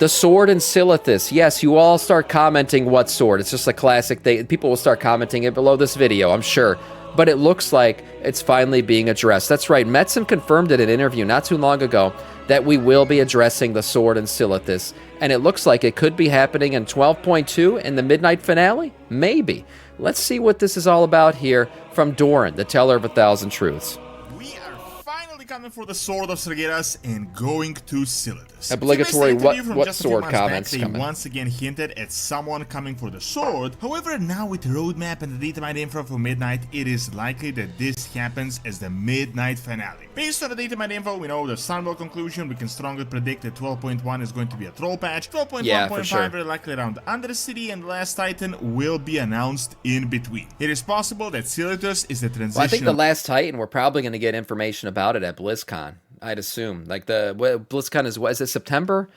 The sword and Silithus. Yes, you all start commenting what sword. It's just a classic. People will start commenting it below this video, I'm sure. But it looks like it's finally being addressed. That's right. Metzen confirmed in an interview not too long ago that we will be addressing the sword and Silithus. And it looks like it could be happening in 12.2 in the midnight finale? Maybe. Let's see what this is all about here from Doran, the teller of 1,000 truths. We are finally coming for the Sword of Sargeras and going to Silithus. Obligatory what sword comments they coming. once again hinted at someone coming for the sword. However, now with the roadmap and the data info for Midnight, it is likely that this happens as the Midnight finale. Based on the data info, we know the Sunwell conclusion. We can strongly predict that 12.1 is going to be a troll patch. 12.1.5 very likely around Undercity, and the Last Titan will be announced in between. It is possible that Silithus is the transition. Well, I think the Last Titan, we're probably going to get information about it at BlizzCon. I'd assume. Like BlizzCon is it September?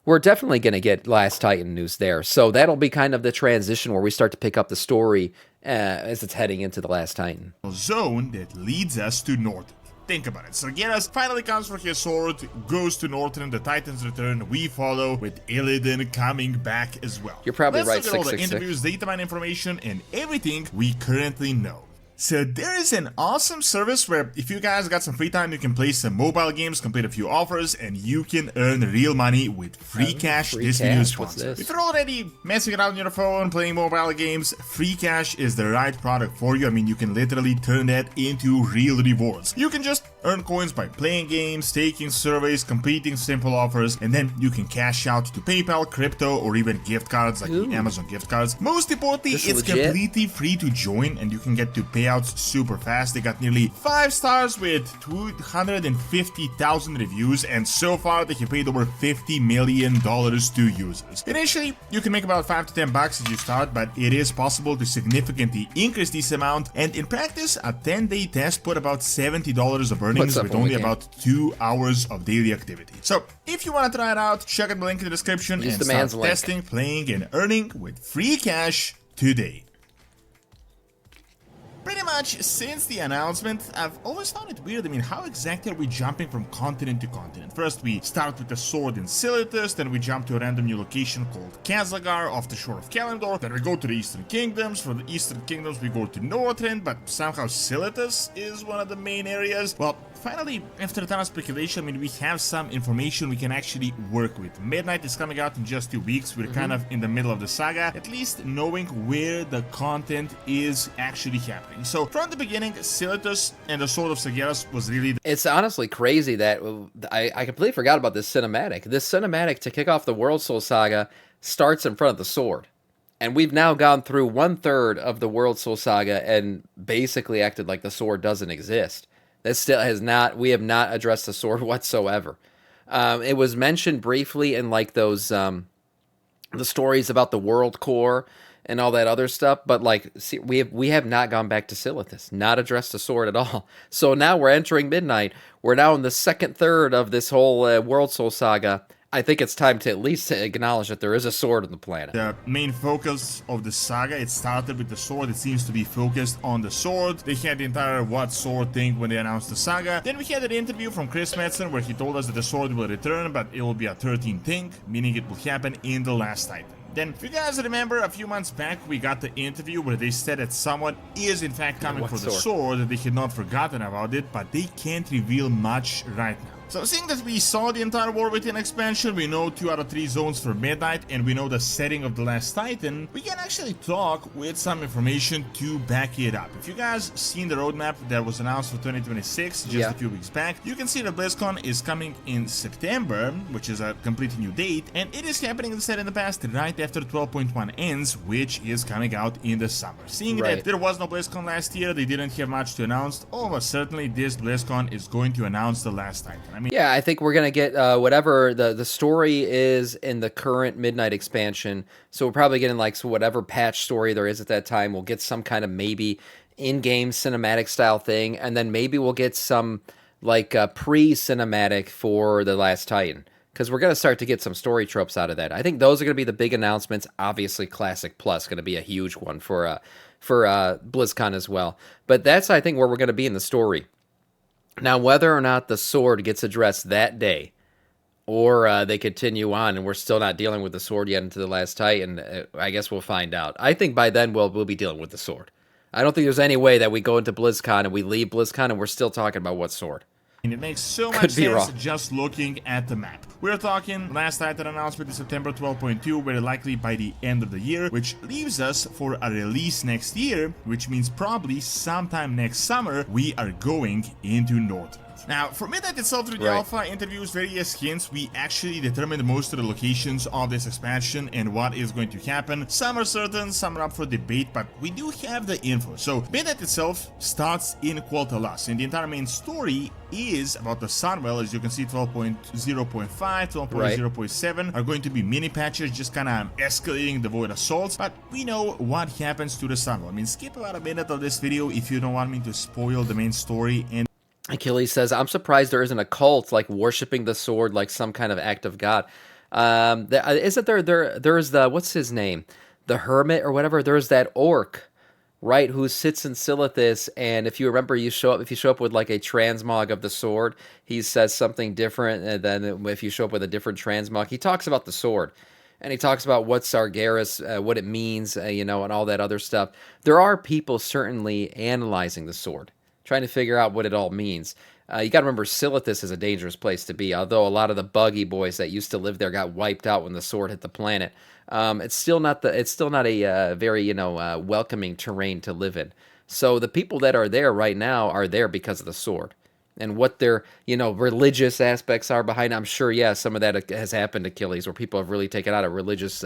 We're definitely going to get Last Titan news there. So that'll be kind of the transition where we start to pick up the story as it's heading into the Last Titan. Zone that leads us to Northern. Think about it. Sargeras finally comes for his sword, goes to Northern, the Titans return, we follow, with Illidan coming back as well. You're probably Let's right, look at all the 666. interviews, data mine information, and everything we currently know. So there is an awesome service where if you guys got some free time, you can play some mobile games, complete a few offers, and you can earn real money with free cash. This video is sponsored. If you're already messing around on your phone, playing mobile games, free cash is the right product for you. I mean, you can literally turn that into real rewards. You can just earn coins by playing games, taking surveys, completing simple offers, and then you can cash out to PayPal, crypto, or even gift cards like the Amazon gift cards. Most importantly, it's completely free to join, and you can get to payouts super fast. They got nearly 5 stars with 250,000 reviews, and so far they have paid over $50 million to users. Initially, you can make about $5 to $10 as you start, but it is possible to significantly increase this amount, and in practice, a 10-day test put about $70 of earnings with only about 2 hours of daily activity. So, if you want to try it out, check out the link in the description and start testing, playing, and earning with free cash today. Pretty much since the announcement, I've always found it weird. I mean, how exactly are we jumping from continent to continent? First, we start with the sword in Silithus, then we jump to a random new location called Kazagar off the shore of Kalimdor, then we go to the Eastern Kingdoms. For the Eastern Kingdoms, we go to Northrend, but somehow Silithus is one of the main areas. Well, finally, after a ton of speculation, I mean, we have some information we can actually work with. Midnight is coming out in just 2 weeks. We're kind of in the middle of the saga, at least knowing where the content is actually happening. So from the beginning, Silithus and the Sword of Sargeras was really... It's honestly crazy that I completely forgot about this cinematic. This cinematic to kick off the Worldsoul saga starts in front of the sword. And we've now gone through 1/3 of the Worldsoul saga and basically acted like the sword doesn't exist. That still has not, we have not addressed the sword whatsoever. It was mentioned briefly in like those, the stories about the World Core and all that other stuff, but like, see, we have not gone back to Silithus, not addressed the sword at all. So now we're entering Midnight. We're now in the 2/3 of this whole Worldsoul saga. I think it's time to at least acknowledge that there is a sword on the planet. The main focus of the saga, it started with the sword. It seems to be focused on the sword. They had the entire what sword thing when they announced the saga. Then we had an interview from Chris Metzen where he told us that the sword will return, but it will be a 13th thing, meaning it will happen in the Last Titan. Then, if you guys remember, a few months back, we got the interview where they said that someone is in fact coming for the sword, that they had not forgotten about it, but they can't reveal much right now. So seeing that we saw the entire War Within expansion, we know 2 out of 3 zones for Midnight, and we know the setting of the Last Titan, we can actually talk with some information to back it up. If you guys seen the roadmap that was announced for 2026 just a few weeks back, you can see that BlizzCon is coming in September, which is a completely new date, and it is happening, as I said in the past, right after 12.1 ends, which is coming out in the summer. Seeing that there was no BlizzCon last year, they didn't have much to announce, almost certainly this BlizzCon is going to announce the Last Titan. Yeah, I think we're going to get whatever the story is in the current Midnight expansion. So we're probably getting like whatever patch story there is at that time. We'll get some kind of maybe in-game cinematic style thing. And then maybe we'll get some like pre-cinematic for the Last Titan. Because we're going to start to get some story tropes out of that. I think those are going to be the big announcements. Obviously, Classic Plus going to be a huge one for BlizzCon as well. But that's, I think, where we're going to be in the story. Now, whether or not the sword gets addressed that day, or they continue on and we're still not dealing with the sword yet into the last Titan. I guess we'll find out. I think by then we'll be dealing with the sword. I don't think there's any way that we go into BlizzCon and we leave BlizzCon and we're still talking about what sword. And it makes so Could much be sense wrong. just looking at the map. We're talking last Titan announcement is September 12.2, very likely by the end of the year, which leaves us for a release next year, which means probably sometime next summer we are going into North. Now, for Midnight itself, through the alpha interviews, various hints, we actually determined most of the locations of this expansion and what is going to happen. Some are certain, some are up for debate, but we do have the info. So, Midnight itself starts in Qualtalas, and the entire main story is about the Sunwell. As you can see, 12.0.5, 12.0.7 are going to be mini patches, just kind of escalating the void assaults, but we know what happens to the Sunwell. I mean, skip about a minute of this video if you don't want me to spoil the main story. And Achilles says, I'm surprised there isn't a cult like worshiping the sword like some kind of act of God. Isn't there's the, what's his name? The hermit or whatever. There's that orc, right, who sits in Silithus, and if you remember, if you show up with like a transmog of the sword, he says something different than if you show up with a different transmog. He talks about the sword. And he talks about what Sargeras, what it means, and all that other stuff. There are people certainly analyzing the sword, trying to figure out what it all means. You got to remember, Silithus is a dangerous place to be. Although a lot of the buggy boys that used to live there got wiped out when the sword hit the planet, it's still not a very welcoming terrain to live in. So the people that are there right now are there because of the sword, and what their religious aspects are behind it. I'm sure, some of that has happened to Achilles, where people have really taken out a religious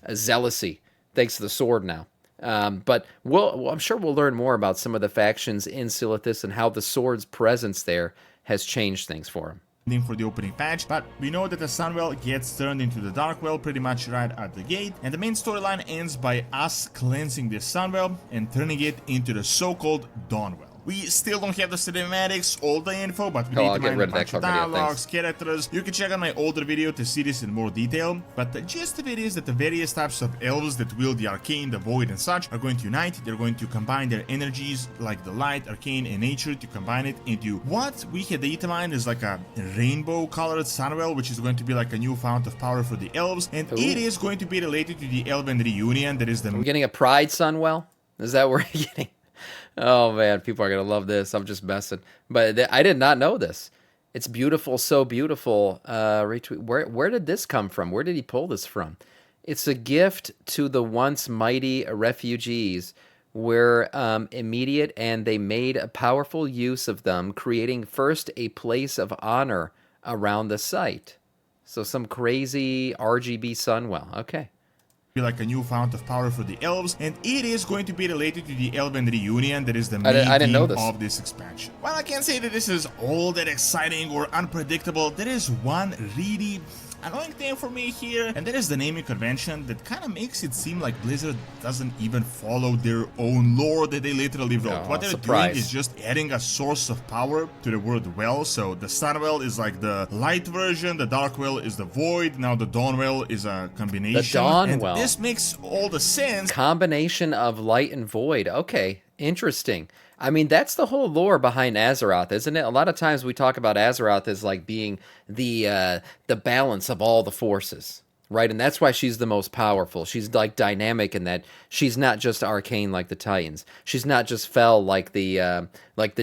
zealousy thanks to the sword now. But I'm sure we'll learn more about some of the factions in Silithus and how the sword's presence there has changed things for him. For the opening patch, but we know that the Sunwell gets turned into the Darkwell pretty much right at the gate, and the main storyline ends by us cleansing this Sunwell and turning it into the so-called Dawnwell. We still don't have the cinematics, all the info, but we need to mine a bunch of dialogues, characters. You can check out my older video to see this in more detail, but the gist of it is that the various types of elves that wield the arcane, the void and such are going to unite. They're going to combine their energies, like the light, arcane and nature, to combine it into what we had determined is like a rainbow colored Sunwell, which is going to be like a new fount of power for the elves, and it is going to be related to the Elven reunion. That is the... We're getting a Pride Sunwell? Is that what we're getting? Oh man, people are gonna love this. I'm just messing, but I did not know this. It's beautiful, so beautiful. Retweet. Where did this come from? Where did he pull this from? It's a gift to the once mighty refugees. Were immediate, and they made a powerful use of them, creating first a place of honor around the site. So some crazy RGB Sunwell. Okay. Like a new fount of power for the elves, and it is going to be related to the Elven reunion. That is the main theme of this expansion. While I can't say that this is all that exciting or unpredictable, there is one really annoying thing for me here, and that is the naming convention that kind of makes it seem like Blizzard doesn't even follow their own lore that they literally wrote. What they're doing is just adding a source of power to the word well. So the Sunwell is like the light version, the Darkwell is the void, now the Dawnwell is a combination. The Dawnwell. And this makes all the sense. Combination of light and void. Okay, interesting. I mean, that's the whole lore behind Azeroth, isn't it? A lot of times we talk about Azeroth as like being the balance of all the forces, right? And that's why she's the most powerful. She's like dynamic in that she's not just arcane like the Titans. She's not just fell like the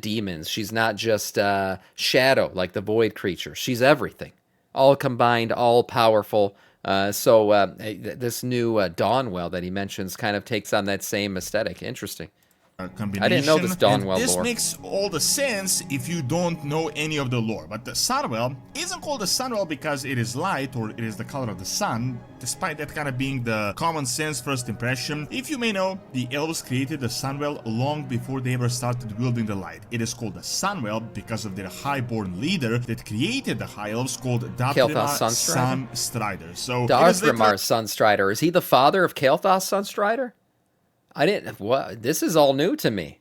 demons. She's not just shadow like the void creature. She's everything, all combined, all powerful. So this new Dawnwell that he mentions kind of takes on that same aesthetic. Interesting. Combination. I didn't know this Dawnwell This lore. makes all the sense if you don't know any of the lore. But the Sunwell isn't called the Sunwell because it is light or it is the color of the sun, despite that kind of being the common sense first impression. If you may know, the elves created the Sunwell long before they ever started wielding the light. It is called the Sunwell because of their highborn leader that created the High Elves, called Dathrimar Sunstrider. So Dathrimar Sunstrider. Is he the father of Kael'thas Sunstrider? I didn't. What? This is all new to me.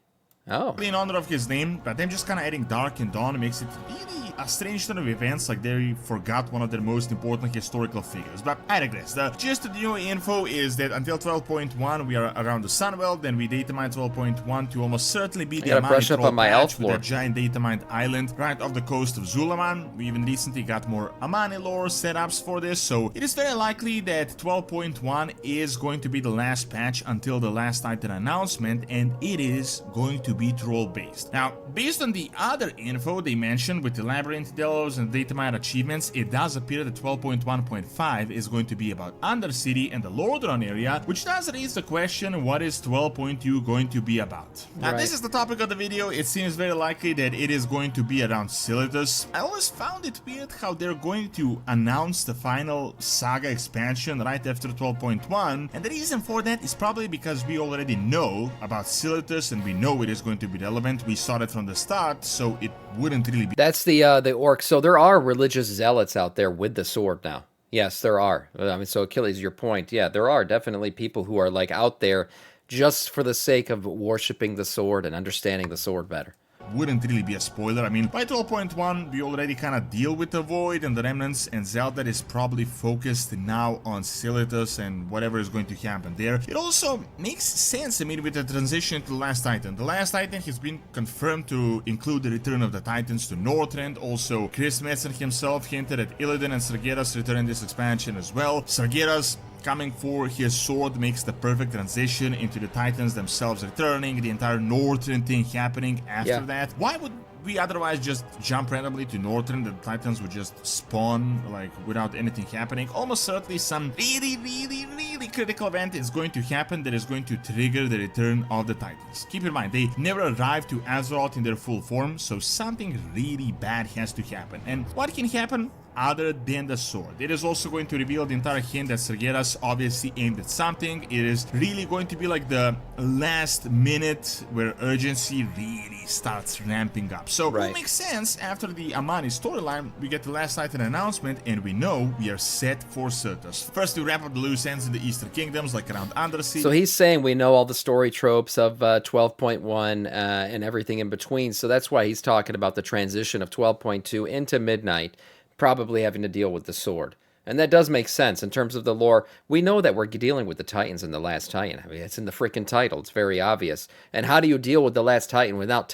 Oh. In honor of his name, but them just kind of adding dark and dawn makes it really a strange turn of events, like they forgot one of their most important historical figures. But I digress. The gist of the new info is that until 12.1 we are around the Sunwell, then we data mine 12.1 to almost certainly be the brush up on my elf with lore. that giant data mined island right off the coast of Zulaman. We even recently got more Amani lore setups for this, so it is very likely that 12.1 is going to be the last patch until the last Titan announcement, and it is going to be troll based. Now, based on the other info they mentioned with the labyrinth delves and data mine achievements, it does appear that 12.1.5 is going to be about Undercity and the Lordran area, which does raise the question, what is 12.2 going to be about? Now, this is the topic of the video. It seems very likely that it is going to be around Silithus. I always found it weird how they're going to announce the final saga expansion right after 12.1, and the reason for that is probably because we already know about Silithus and we know it is going to be relevant. We saw it from the start, so it wouldn't really be. That's the orc. So there are religious zealots out there with the sword now. Yes, there are. I mean, so Achilles, your point. Yeah, there are definitely people who are like out there just for the sake of worshiping the sword and understanding the sword better. Wouldn't really be a spoiler. I mean, by 12.1 we already kind of deal with the Void and the Remnants, and Zelda is probably focused now on Silithus and whatever is going to happen there. It also makes sense, I mean, with the transition to the Last Titan. The Last Titan has been confirmed to include the return of the Titans to Northrend. Also, Chris Metzen himself hinted at Illidan and Sargeras return in this expansion as well. Sargeras coming for his sword makes the perfect transition into the Titans themselves returning, the entire Northrend thing happening after that. Why would we otherwise just jump randomly to Northrend? The Titans would just spawn like without anything happening. Almost certainly some really critical event is going to happen that is going to trigger the return of the Titans. Keep in mind, they never arrived to Azeroth in their full form, so something really bad has to happen. And what can happen other than the sword? It is also going to reveal the entire hint that Sargeras obviously aimed at something. It is really going to be like the last minute where urgency really starts ramping up. So it makes sense. After the Amani storyline, we get the Last Titan announcement, and we know we are set for Silithus. First, we wrap up the loose ends in the Eastern Kingdoms, like around Undersea. So he's saying we know all the story tropes of 12.1 and everything in between. So that's why he's talking about the transition of 12.2 into Midnight, probably having to deal with the sword. And that does make sense in terms of the lore. We know that we're dealing with the Titans in the Last Titan. I mean, it's in the freaking title. It's very obvious. And how do you deal with the Last Titan without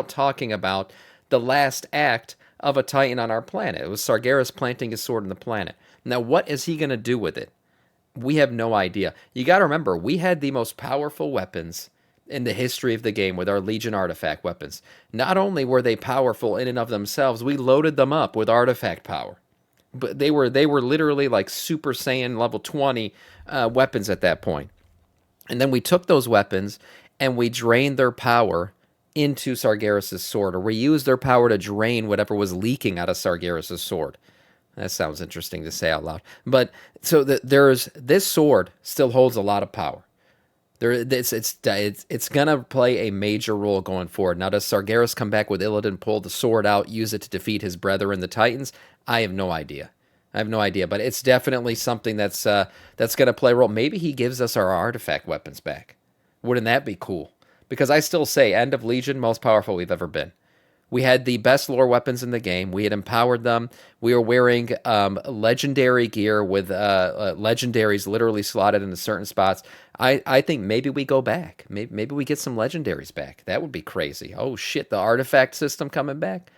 talking about the last act of a Titan on our planet? It was Sargeras planting his sword in the planet. Now, what is he going to do with it? We have no idea. You got to remember, we had the most powerful weapons in the history of the game with our Legion artifact weapons. Not only were they powerful in and of themselves, we loaded them up with artifact power. But they were literally like Super Saiyan level 20 weapons at that point. And then we took those weapons and we drained their power into Sargeras' sword, or we used their power to drain whatever was leaking out of Sargeras' sword. That sounds interesting to say out loud. But so this sword still holds a lot of power. It's gonna play a major role going forward. Now, does Sargeras come back with Illidan, pull the sword out, use it to defeat his brethren, the Titans? I have no idea. But it's definitely something that's gonna play a role. Maybe he gives us our artifact weapons back. Wouldn't that be cool? Because I still say, End of Legion, most powerful we've ever been. We had the best lore weapons in the game. We had empowered them. We were wearing legendary gear with legendaries literally slotted into certain spots. I think maybe we go back. Maybe we get some legendaries back. That would be crazy. Oh, shit, the artifact system coming back?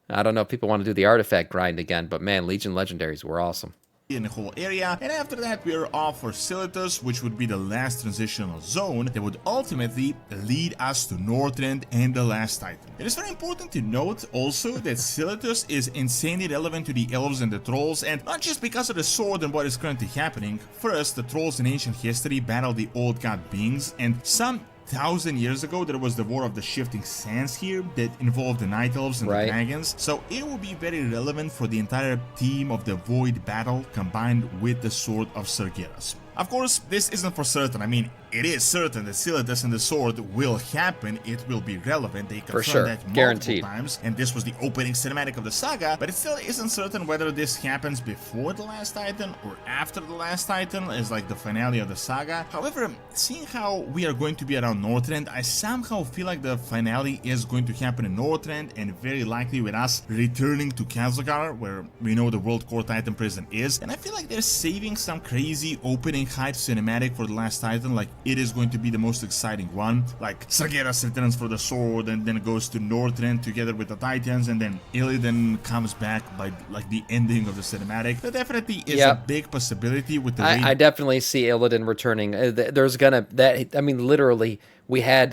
I don't know if people want to do the artifact grind again, but man, Legion legendaries were awesome. In the whole area, and after that we are off for Silithus, which would be the last transitional zone that would ultimately lead us to Northrend and the Last Titan. It is very important to note also that Silithus is insanely relevant to the elves and the trolls, and not just because of the sword and what is currently happening. First, the trolls in ancient history battled the old god beings, and some 1,000 years ago there was the War of the Shifting Sands here that involved the Night Elves and the Dragons, so it will be very relevant for the entire theme of the Void battle combined with the Sword of Sargeras. Of course, this isn't for certain. I mean, it is certain that Silithus and the sword will happen. It will be relevant. They confirmed sure. that multiple Guaranteed. times, and this was the opening cinematic of the saga, but it still isn't certain whether this happens before the last Titan or after the last Titan, as like the finale of the saga. However, seeing how we are going to be around Northrend, I somehow feel like the finale is going to happen in Northrend, and very likely with us returning to Kazakar, where we know the World Core Titan prison is, and I feel like they're saving some crazy opening hype cinematic for the last Titan, like it is going to be the most exciting one, like Sargeras returns for the sword and then goes to Northrend together with the Titans, and then Illidan comes back by like the ending of the cinematic. That definitely is a big possibility with the way... I definitely see Illidan returning. There's gonna, that, I mean, literally, we had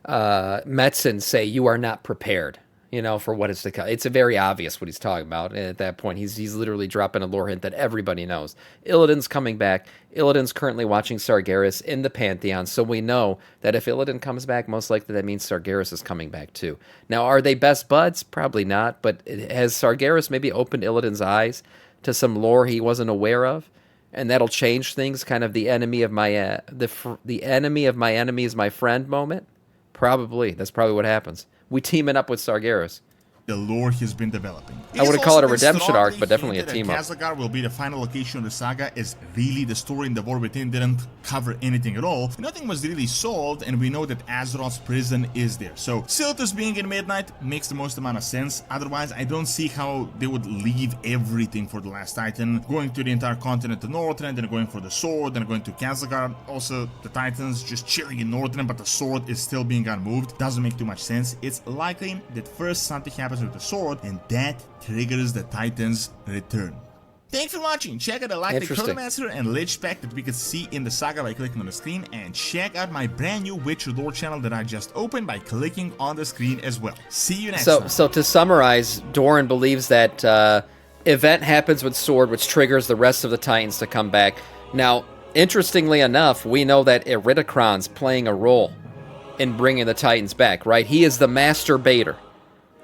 Metzen say, "You are not prepared," you know, for what is to come. It's very obvious what he's talking about. And at that point, he's literally dropping a lore hint that everybody knows. Illidan's coming back. Illidan's currently watching Sargeras in the Pantheon, so we know that if Illidan comes back, most likely that means Sargeras is coming back too. Now, are they best buds? Probably not, but has Sargeras maybe opened Illidan's eyes to some lore he wasn't aware of? And that'll change things, kind of the enemy of my the enemy of my enemy is my friend moment? Probably. That's probably what happens. We teaming up with Sargeras. The lore he's been developing. I wouldn't call it a redemption arc, but definitely a team up. Kazakar will be the final location of the saga, as really the story in the War Within didn't cover anything at all. Nothing was really solved, and we know that Azeroth's prison is there. So Silithus being in Midnight makes the most amount of sense. Otherwise, I don't see how they would leave everything for the last Titan, going to the entire continent of Northrend, then going for the sword, then going to Kazakar. Also, the Titans just chilling in Northrend, but the sword is still being unmoved. Doesn't make too much sense. It's likely that first something happens with the sword, and that triggers the Titan's return. Thanks for watching. Check out the like the Chronomancer and Lich Pack that we can see in the saga by clicking on the screen, and check out my brand new Witcher lore channel that I just opened by clicking on the screen as well. See you next time. So to summarize, Doran believes that event happens with sword, which triggers the rest of the Titans to come back. Now, interestingly enough, we know that Iridikron's playing a role in bringing the Titans back, right? He is the master baiter.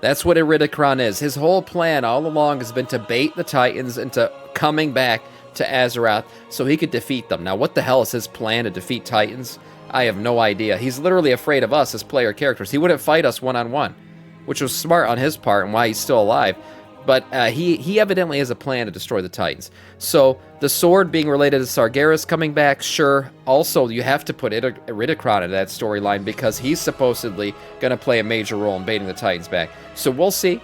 That's what Iridikron is. His whole plan all along has been to bait the Titans into coming back to Azeroth so he could defeat them. Now, what the hell is his plan to defeat Titans? I have no idea. He's literally afraid of us as player characters. He wouldn't fight us one-on-one, which was smart on his part and why he's still alive. But he evidently has a plan to destroy the Titans. So the sword being related to Sargeras coming back, sure. Also, you have to put Iridikron into that storyline because he's supposedly going to play a major role in baiting the Titans back. So we'll see.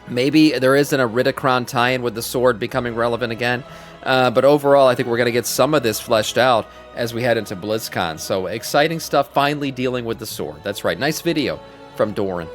Maybe there isn't a Iridikron tie-in with the sword becoming relevant again. But overall, I think we're going to get some of this fleshed out as we head into BlizzCon. So exciting stuff finally dealing with the sword. That's right. Nice video from Doran.